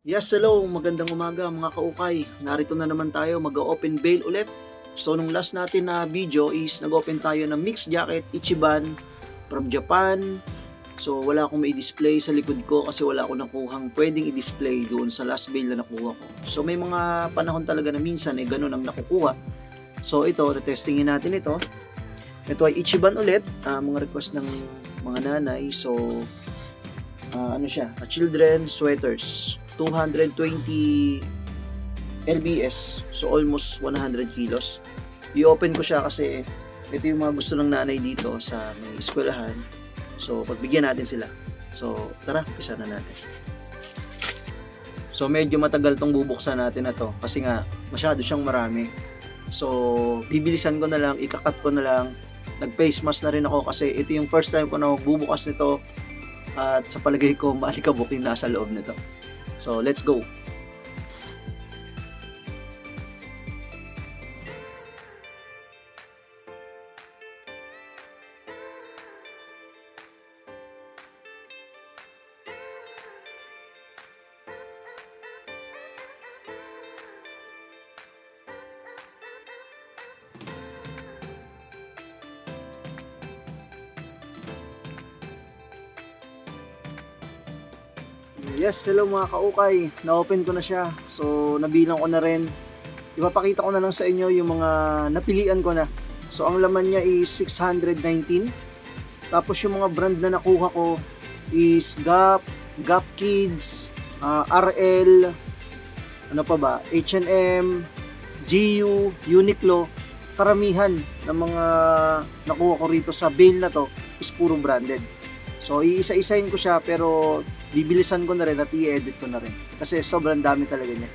Yes, hello, magandang umaga mga kaukay. Narito na naman tayo, mag-open bail ulit. So nung last natin na video is nag-open tayo ng mixed jacket Ichiban from Japan. So wala akong mai-display sa likod ko kasi wala akong nakuhang pwedeng i-display doon sa last bail na nakuha ko. So may mga panahon talaga na minsan ganun ang nakukuha. So ito, testingin natin ito. Ito ay Ichiban ulit, mga request ng mga nanay. So ano siya, children sweaters, 220 lbs, so almost 100 kilos. I-open ko siya kasi ito yung mga gusto ng nanay dito sa may eskwelahan. So pagbigyan natin sila. So tara, umpisa na natin. So medyo matagal tong bubuksan natin na to kasi nga masyado siyang marami. So bibilisan ko na lang, ikakat ko na lang. Nag-face mask na rin ako kasi ito yung first time ko na magbubukas nito. At sa palagay ko, maalikabok yung nasa loob nito. So, let's go! Yes, hello mga kaukay. Na-open ko na siya. So, nabilang ko na rin. Ipapakita ko na lang sa inyo yung mga napilian ko na. So, ang laman niya is 619. Tapos yung mga brand na nakuha ko is Gap, Gap Kids, RL, ano pa ba, H&M, GU, Uniqlo. Karamihan ng mga nakuha ko rito sa bail na to is puro branded. So, iisa-isahin ko siya pero bibilisan ko na rin at i-edit ko na rin. Kasi sobrang dami talaga niya.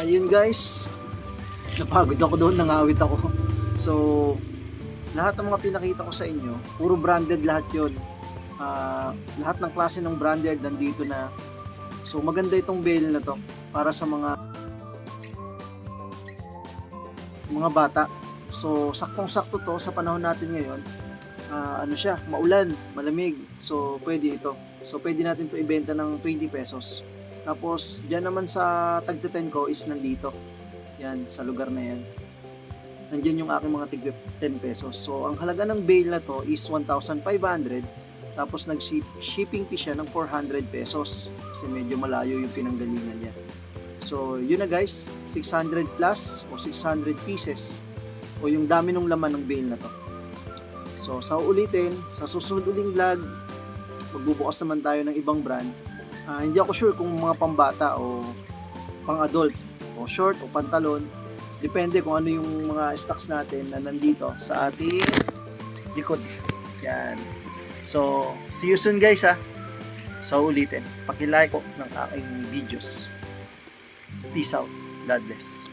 Yun guys, napagod ako doon, nangawit ako. So, lahat ng mga pinakita ko sa inyo, puro branded lahat yun. Lahat ng klase ng branded nandito na. So, maganda itong bale na to para sa mga bata. So, saktong-sakto to sa panahon natin ngayon. Ano siya, maulan, malamig. So, pwede ito. So, pwede natin to ibenta ng 20 pesos. Tapos, dyan naman sa tagteten ko is nandito. Yan, sa lugar na yan. Nandiyan yung aking mga tig 10 pesos. So, ang halaga ng bale na to is 1,500. Tapos, nag-shipping fee siya ng 400 pesos. Kasi medyo malayo yung pinanggalingan niya. So, yun na guys. 600 plus o 600 pieces. O yung dami ng laman ng bale na to. So, sa uulitin, sa susunod uling vlog, magbubukas naman tayo ng ibang brand. Hindi ako sure kung mga pambata o pang-adult o short o pantalon. Depende kung ano yung mga stocks natin na nandito sa ating likod. Yan. So, see you soon guys ha. Sa ulitin, paki-like ko ng aking videos. Peace out. God bless.